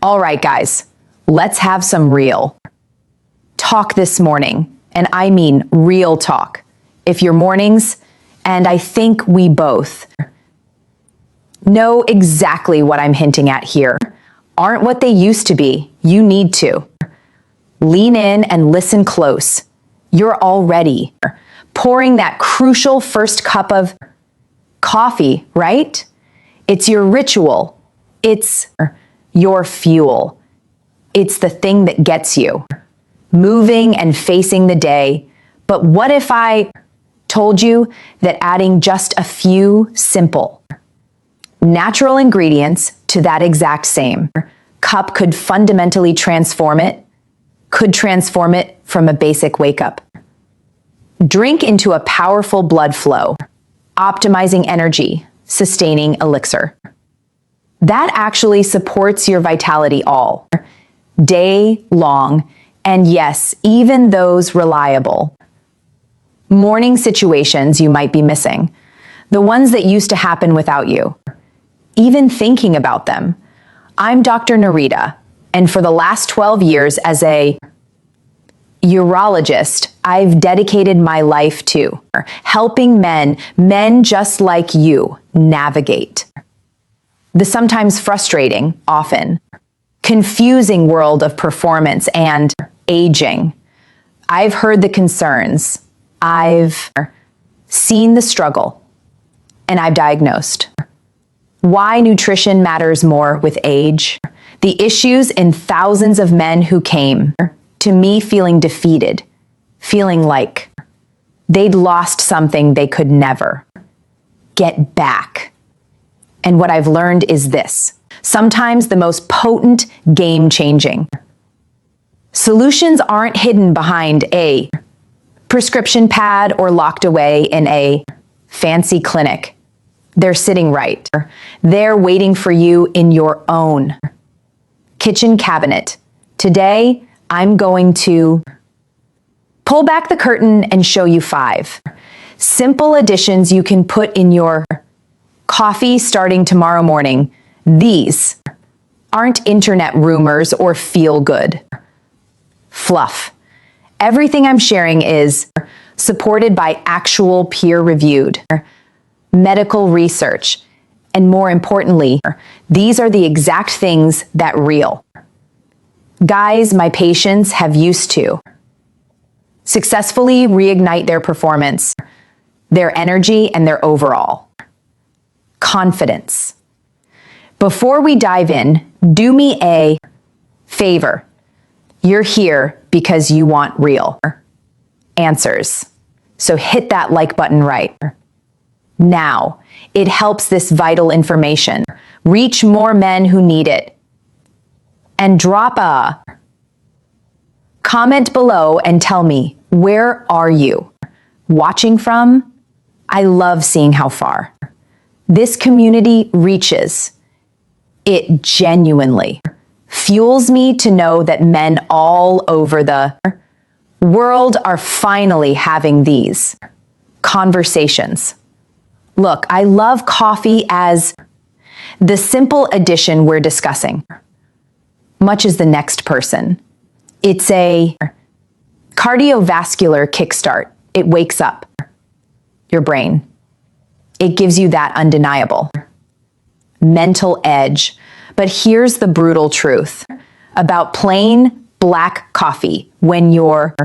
All right, guys, let's have some real talk this morning. And I mean real talk. If your mornings, and I think we both know exactly what I'm hinting at here, aren't what they used to be, you need to lean in and listen close. You're already pouring that crucial first cup of coffee, right? It's your ritual. It's your fuel. It's the thing that gets you moving and facing the day. But what if I told you that adding just a few simple, natural ingredients to that exact same cup could fundamentally transform it, from a basic wake-up drink into a powerful blood flow, optimizing energy, sustaining elixir. That actually supports your vitality all day long, and yes, even those reliable morning situations you might be missing, the ones that used to happen without you even thinking about them. I'm Dr. Narita, and for the last 12 years as a urologist, I've dedicated my life to helping men just like you, navigate the sometimes frustrating, often confusing world of performance and aging. I've heard the concerns, I've seen the struggle, and I've diagnosed why nutrition matters more with age, the issues in thousands of men who came to me feeling defeated, feeling like they'd lost something they could never get back. And what I've learned is this: sometimes the most potent, game-changing solutions aren't hidden behind a prescription pad or locked away in a fancy clinic. They're sitting right there waiting for you in your own kitchen cabinet. Today, I'm going to pull back the curtain and show you 5 simple additions you can put in your coffee starting tomorrow morning. These aren't internet rumors or feel-good fluff. Everything I'm sharing is supported by actual peer-reviewed medical research. And more importantly, these are the exact things that real guys my patients have used to successfully reignite their performance, their energy, and their overall confidence. Before we dive in, do me a favor. You're here because you want real answers. So hit that like button right now. It helps this vital information reach more men who need it. And drop a comment below and tell me, where are you watching from? I love seeing how far this community reaches. It genuinely fuels me to know that men all over the world are finally having these conversations. Look, I love coffee as the simple addition we're discussing, much as the next person. It's a cardiovascular kickstart. It wakes up your brain. It gives you that undeniable mental edge. But here's the brutal truth about plain black coffee when you're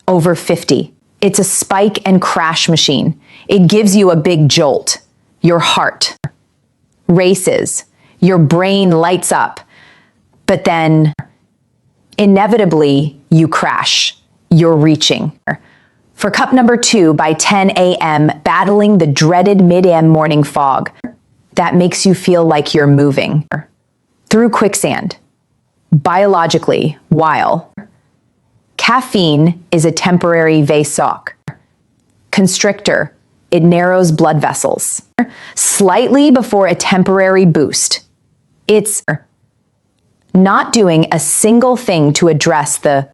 over 50. It's a spike and crash machine. It gives you a big jolt. Your heart races. Your brain lights up. But then, inevitably, you crash. You're reaching for cup number 2 by 10 a.m., battling the dreaded mid-AM morning fog that makes you feel like you're moving through quicksand. Biologically, while caffeine is a temporary vasoconstrictor, it narrows blood vessels slightly before a temporary boost. It's not doing a single thing to address the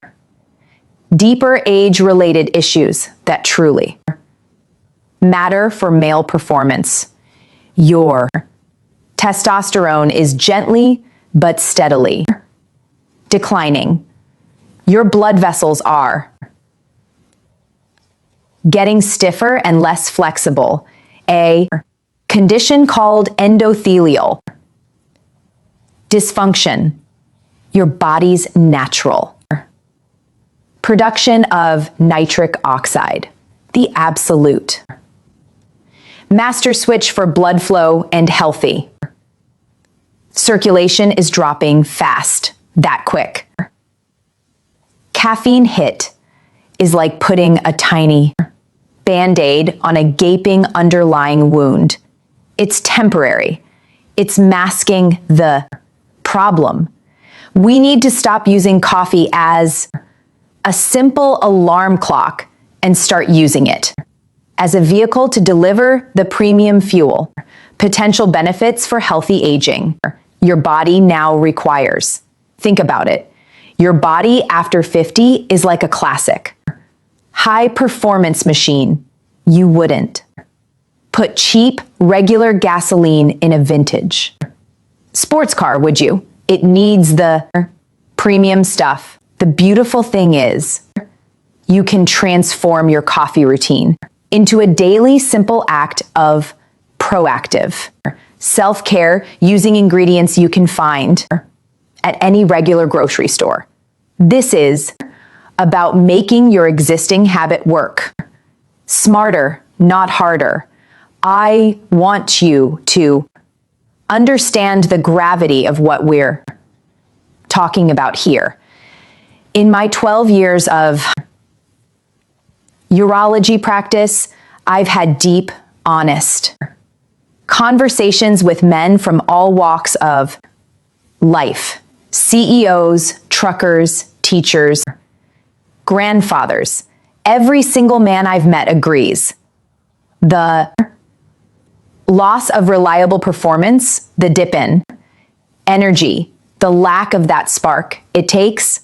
deeper age-related issues that truly matter for male performance. Your testosterone is gently but steadily declining. Your blood vessels are getting stiffer and less flexible, a condition called endothelial dysfunction, your body's natural production of nitric oxide, the absolute master switch for blood flow and healthy. Circulation is dropping fast, that quick. Caffeine hit is like putting a tiny Band-Aid on a gaping underlying wound. It's temporary. It's masking the problem. We need to stop using coffee as a simple alarm clock and start using it as a vehicle to deliver the premium fuel, potential benefits for healthy aging your body now requires. Think about it. Your body after 50 is like a classic high performance machine. You wouldn't put cheap, regular gasoline in a vintage sports car, would you? It needs the premium stuff. The beautiful thing is, you can transform your coffee routine into a daily simple act of proactive self-care using ingredients you can find at any regular grocery store. This is about making your existing habit work. Smarter, not harder. I want you to understand the gravity of what we're talking about here. In my 12 years of urology practice, I've had deep, honest conversations with men from all walks of life. CEOs, truckers, teachers, grandfathers. Every single man I've met agrees. The loss of reliable performance, the dip in energy, the lack of that spark, it takes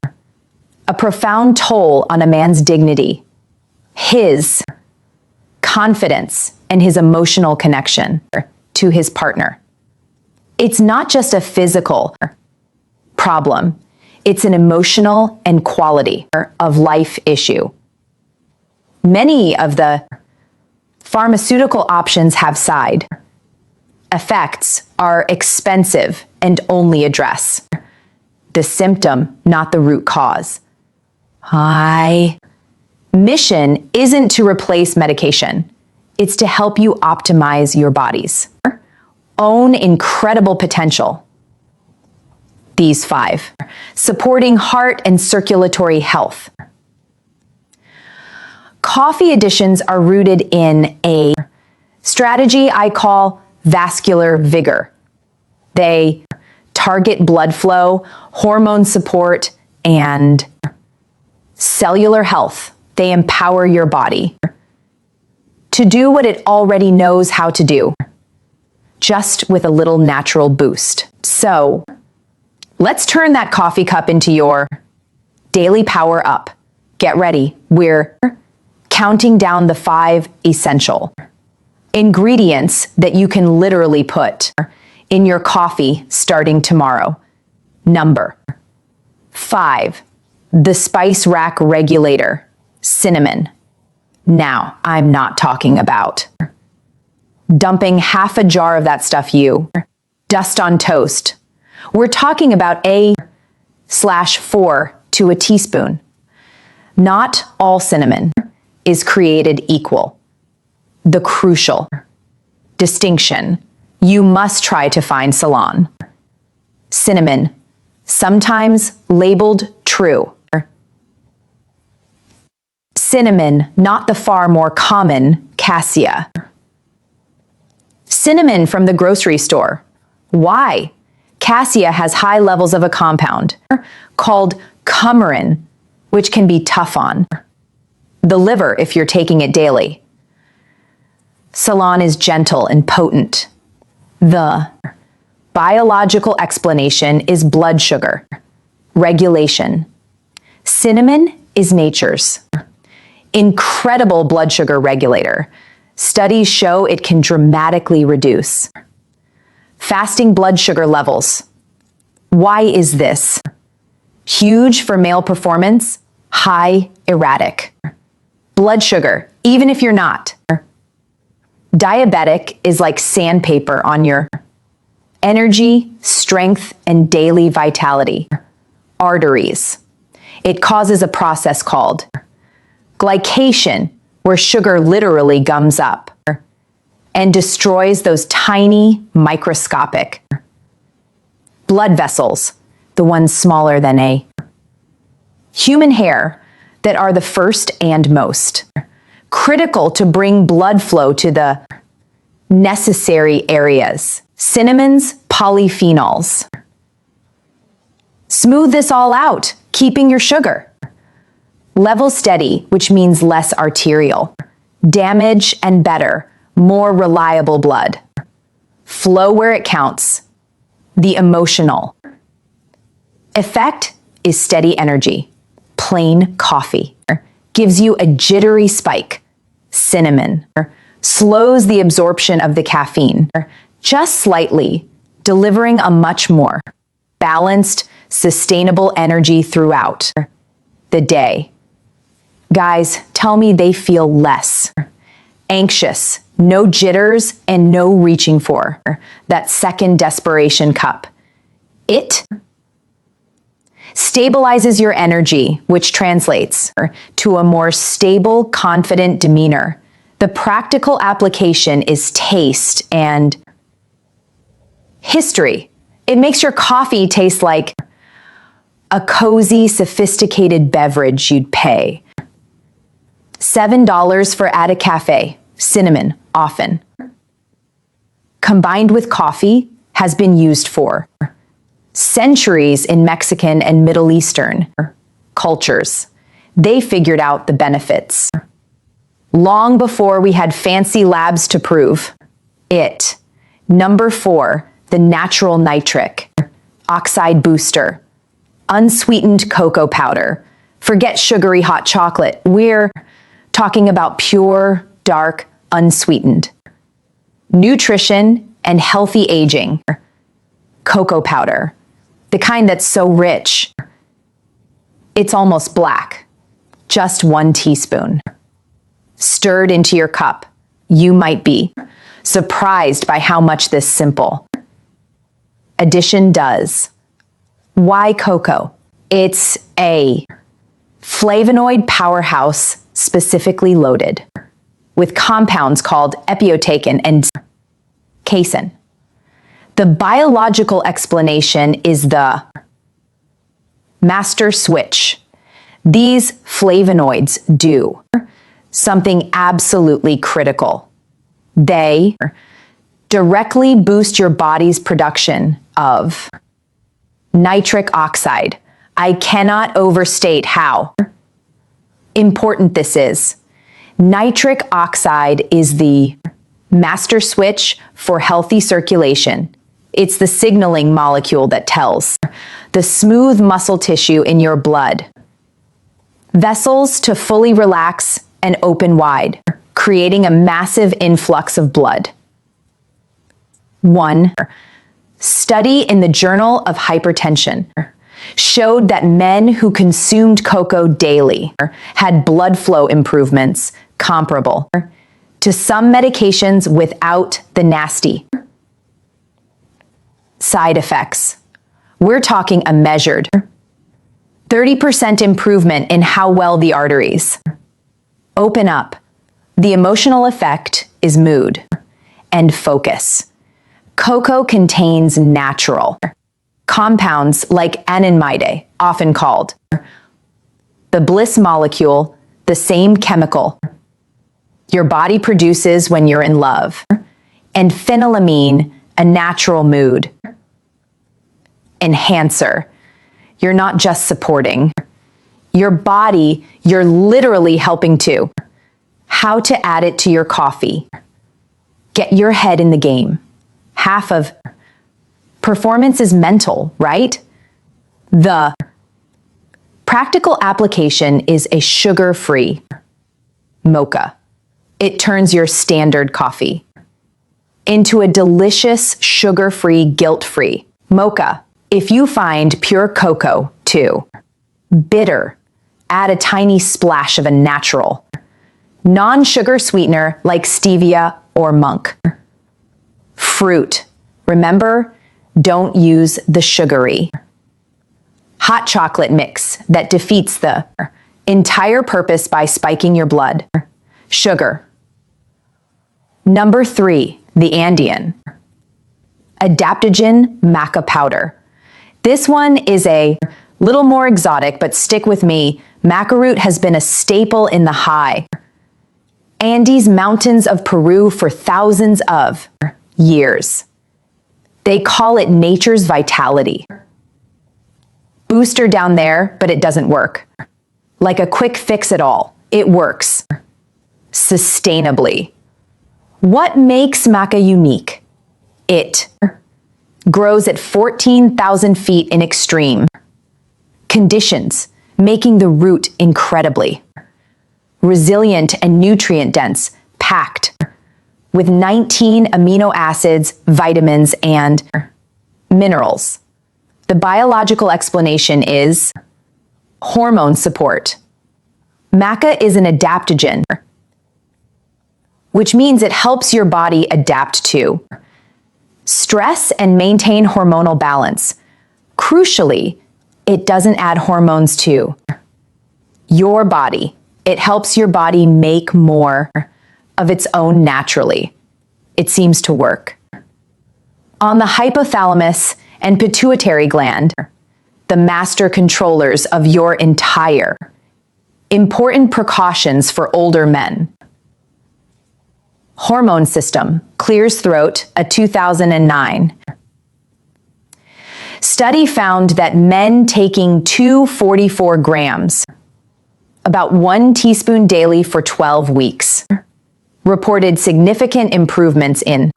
a profound toll on a man's dignity, his confidence, and his emotional connection to his partner. It's not just a physical problem, it's an emotional and quality of life issue. Many of the pharmaceutical options have side effects, are expensive, and only address the symptom, not the root cause. My mission isn't to replace medication. It's to help you optimize your body's own incredible potential. These 5. Supporting heart and circulatory health. Coffee additions are rooted in a strategy I call vascular vigor. They target blood flow, hormone support, and cellular health. They empower your body to do what it already knows how to do, just with a little natural boost. So, let's turn that coffee cup into your daily power up. Get ready. We're counting down the 5 essential ingredients that you can literally put in your coffee starting tomorrow. Number 5, the spice rack regulator, cinnamon. Now, I'm not talking about dumping half a jar of that stuff you dust on toast. We're talking about a/4 to a teaspoon. Not all cinnamon is created equal. The crucial distinction: you must try to find Ceylon cinnamon, sometimes labeled true cinnamon, not the far more common cassia cinnamon from the grocery store. Why? Cassia has high levels of a compound called coumarin, which can be tough on the liver if you're taking it daily. Ceylon is gentle and potent. The biological explanation is blood sugar regulation. Cinnamon is nature's incredible blood sugar regulator. Studies show it can dramatically reduce fasting blood sugar levels. Why is this? Huge for male performance, high erratic. Blood sugar, even if you're not. Diabetic is like sandpaper on your energy, strength, and daily vitality. Arteries. It causes a process called glycation, where sugar literally gums up and destroys those tiny, microscopic blood vessels, the ones smaller than a human hair, that are the first and most critical to bring blood flow to the necessary areas. Cinnamons, polyphenols. Smooth this all out, keeping your sugar level steady, which means less arterial damage and better, more reliable blood flow where it counts. The emotional effect is steady energy. Plain coffee gives you a jittery spike. Cinnamon slows the absorption of the caffeine just slightly, delivering a much more balanced, sustainable energy throughout the day. Guys, tell me they feel less anxious, no jitters, and no reaching for that second desperation cup. It stabilizes your energy, which translates to a more stable, confident demeanor. The practical application is taste and history. It makes your coffee taste like a cozy, sophisticated beverage you'd pay $7 for at a cafe. Cinnamon, often combined with coffee, has been used for centuries in Mexican and Middle Eastern cultures. They figured out the benefits long before we had fancy labs to prove it. Number 4, the natural nitric oxide booster. Unsweetened cocoa powder. Forget sugary hot chocolate. We're talking about pure, dark, unsweetened nutrition and healthy aging. Cocoa powder, the kind that's so rich it's almost black. Just 1 teaspoon. Stirred into your cup. You might be surprised by how much this simple addition does. Why cocoa? It's a flavonoid powerhouse, specifically loaded with compounds called epiotaken and casein. The biological explanation is the master switch. These flavonoids do something absolutely critical. They directly boost your body's production of nitric oxide. I cannot overstate how important this is. Nitric oxide is the master switch for healthy circulation. It's the signaling molecule that tells the smooth muscle tissue in your blood vessels to fully relax and open wide, creating a massive influx of blood. One study in the Journal of Hypertension showed that men who consumed cocoa daily had blood flow improvements comparable to some medications without the nasty side effects. We're talking a measured 30% improvement in how well the arteries open up. The emotional effect is mood and focus. Cocoa contains natural compounds like anandamide, often called the bliss molecule, the same chemical your body produces when you're in love, and phenylamine, a natural mood enhancer. You're not just supporting your body, you're literally helping to. How to add it to your coffee. Get your head in the game. Half of performance is mental, right? The practical application is a sugar-free mocha. It turns your standard coffee into a delicious, sugar-free, guilt-free mocha. If you find pure cocoa too bitter, add a tiny splash of a natural, non-sugar sweetener like stevia or monk. Fruit. Remember, don't use the sugary. Hot chocolate mix that defeats the entire purpose by spiking your blood. Sugar. Number 3, the Andean. Adaptogen maca powder. This one is a little more exotic, but stick with me. Maca root has been a staple in the high Andes mountains of Peru for thousands of years. They call it nature's vitality. Booster down there, but it doesn't work. Like a quick fix at all, it works sustainably. What makes maca unique? It grows at 14,000 feet in extreme conditions, making the root incredibly resilient and nutrient-dense, packed with 19 amino acids, vitamins, and minerals. The biological explanation is hormone support. Maca is an adaptogen, which means it helps your body adapt to stress and maintain hormonal balance. Crucially, it doesn't add hormones to your body. It helps your body make more of its own naturally. It seems to work. On the hypothalamus and pituitary gland, the master controllers of your entire important precautions for older men. Hormone system, clears throat, a 2009 study found that men taking 244 grams, about 1 teaspoon daily for 12 weeks, reported significant improvements in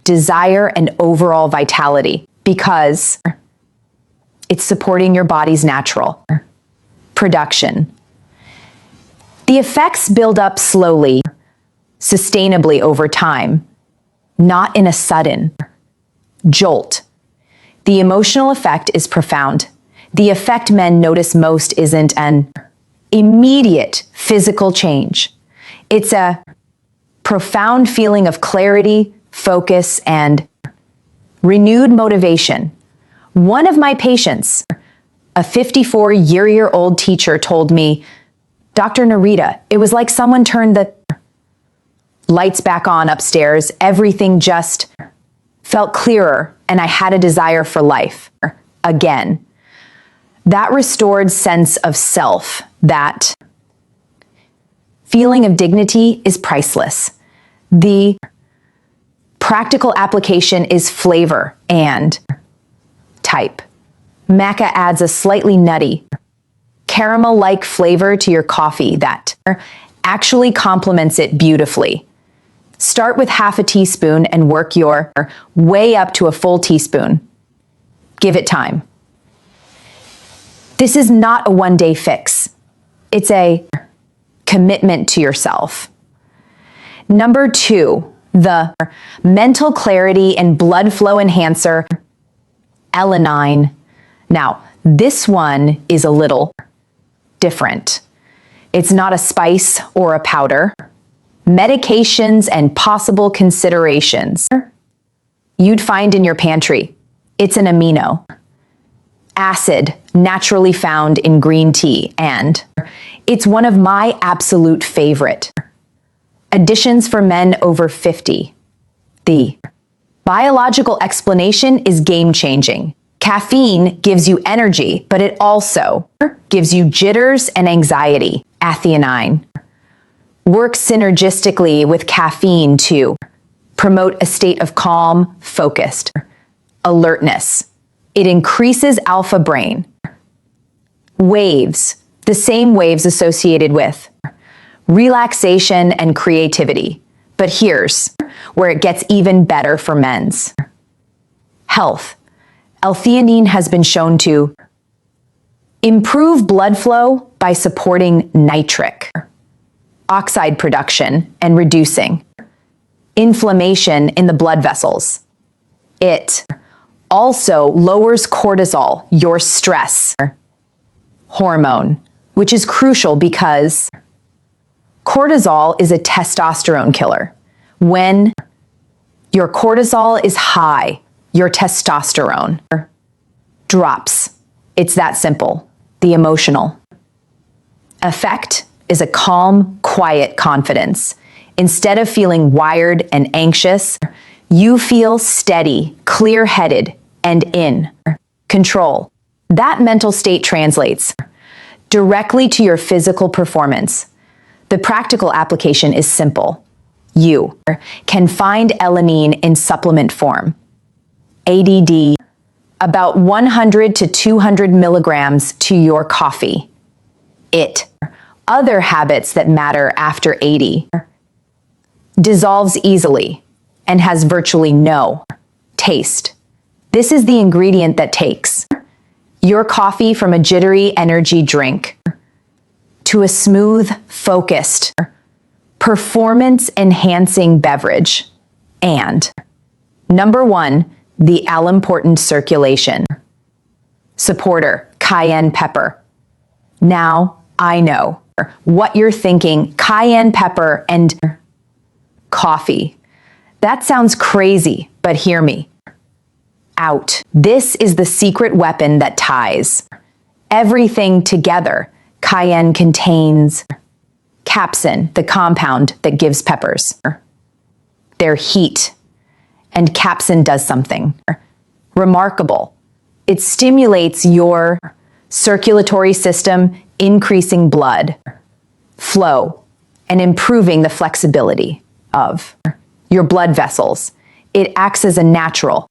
desire and overall vitality because it's supporting your body's natural production. The effects build up slowly, sustainably over time, not in a sudden jolt. The emotional effect is profound. The effect men notice most isn't an immediate physical change. It's a profound feeling of clarity, focus, and renewed motivation. One of my patients, a 54-year-old teacher, told me, "Dr. Narita, it was like someone turned the lights back on upstairs. Everything just felt clearer, and I had a desire for life again." That restored sense of self, that feeling of dignity is priceless. The practical application is flavor and type. Maca adds a slightly nutty, caramel-like flavor to your coffee that actually complements it beautifully. Start with half a teaspoon and work your way up to a full teaspoon. Give it time. This is not a one-day fix. It's a commitment to yourself. Number 2, the mental clarity and blood flow enhancer, L9. Now, this one is a little different. It's not a spice or a powder. Medications and possible considerations you'd find in your pantry. It's an amino acid naturally found in green tea, and it's one of my absolute favorite additions for men over 50. The biological explanation is game-changing. Caffeine gives you energy, but it also gives you jitters and anxiety. L9 works synergistically with caffeine to promote a state of calm, focused alertness. It increases alpha brain waves, the same waves associated with relaxation and creativity. But here's where it gets even better for men's health. L-theanine has been shown to improve blood flow by supporting nitric oxide production and reducing inflammation in the blood vessels. It also lowers cortisol, your stress hormone, which is crucial because cortisol is a testosterone killer. When your cortisol is high, your testosterone drops. It's that simple. The emotional effect is a calm, quiet confidence. Instead of feeling wired and anxious, you feel steady, clear-headed, and in control. That mental state translates directly to your physical performance. The practical application is simple. You can find L-theanine in supplement form. ADD, about 100 to 200 milligrams to your coffee. Other habits that matter after 80. Dissolves easily and has virtually no taste. This is the ingredient that takes your coffee from a jittery energy drink to a smooth, focused, performance-enhancing beverage. And number one, the all-important circulation. Supporter, cayenne pepper. Now, I know what you're thinking, cayenne pepper and coffee. That sounds crazy, but hear me out. This is the secret weapon that ties everything together. Cayenne contains capsaicin, the compound that gives peppers their heat. And capsaicin does something remarkable. It stimulates your circulatory system, increasing blood flow and improving the flexibility of your blood vessels. It acts as a natural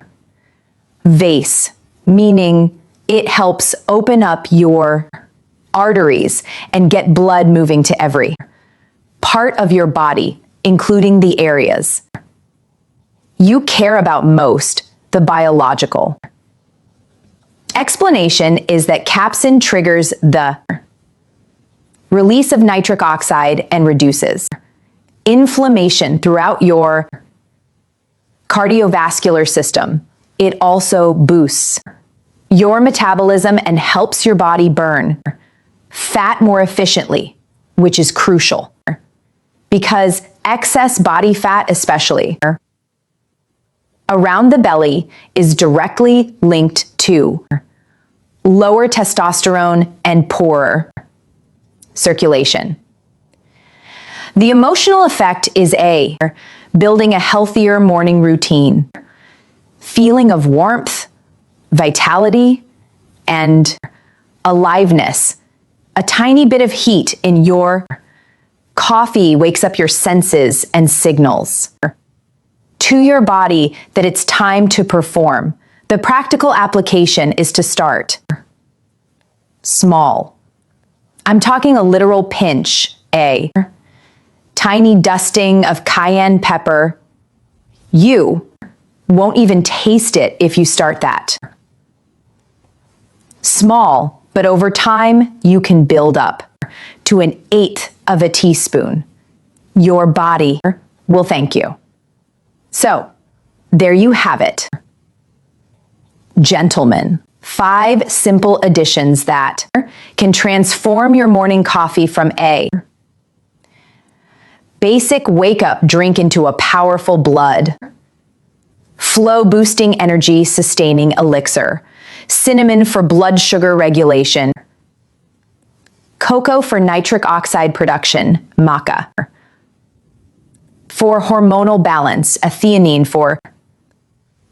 vase, meaning it helps open up your arteries and get blood moving to every part of your body, including the areas you care about most, the biological. Explanation is that capsaicin triggers the release of nitric oxide and reduces inflammation throughout your cardiovascular system. It also boosts your metabolism and helps your body burn fat more efficiently, which is crucial because excess body fat, especially around the belly, is directly linked to lower testosterone and poorer circulation. The emotional effect is building a healthier morning routine, feeling of warmth, vitality, and aliveness. A tiny bit of heat in your coffee wakes up your senses and signals to your body that it's time to perform. The practical application is to start small. I'm talking a literal pinch, a tiny dusting of cayenne pepper. You won't even taste it if you start that small, but over time you can build up to 1/8 of a teaspoon. Your body will thank you. So, there you have it. Gentlemen, 5 simple additions that can transform your morning coffee from a basic wake-up drink into a powerful blood flow-boosting, energy-sustaining elixir. Cinnamon for blood sugar regulation. Cocoa for nitric oxide production, maca. For hormonal balance, L-theanine for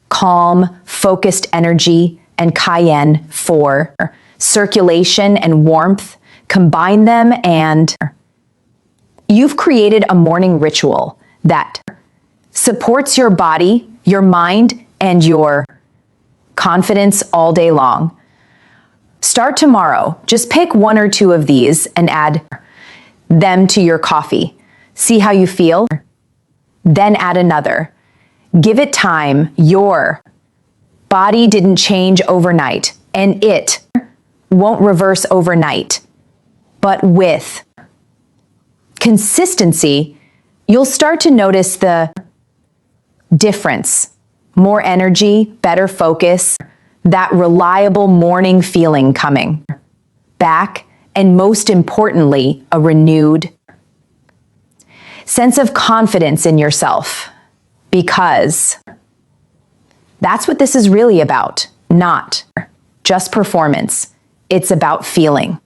calm, focused energy, and cayenne for circulation and warmth. Combine them and you've created a morning ritual that supports your body, your mind, and your confidence all day long. Start tomorrow. Just pick 1 or 2 of these and add them to your coffee. See how you feel. Then add another. Give it time. Your body didn't change overnight, and it won't reverse overnight. But with consistency, you'll start to notice the difference. more energy, better focus, that reliable morning feeling coming back, and most importantly, a renewed sense of confidence in yourself. Because that's what this is really about, not just performance. It's about feeling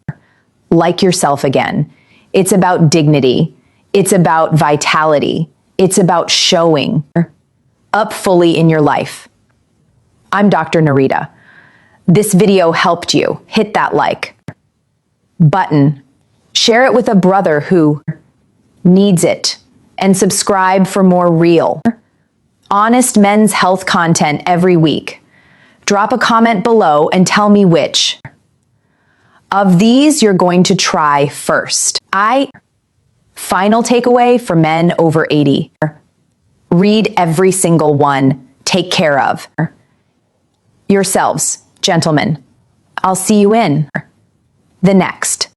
like yourself again. It's about dignity. It's about vitality. It's about showing up fully in your life. I'm Dr. Narita. This video helped you. Hit that like button. Share it with a brother who needs it. And subscribe for more real, honest men's health content every week. Drop a comment below and tell me which of these you're going to try first. Final takeaway for men over 80. Read every single one. Take care of yourselves, gentlemen. I'll see you in the next.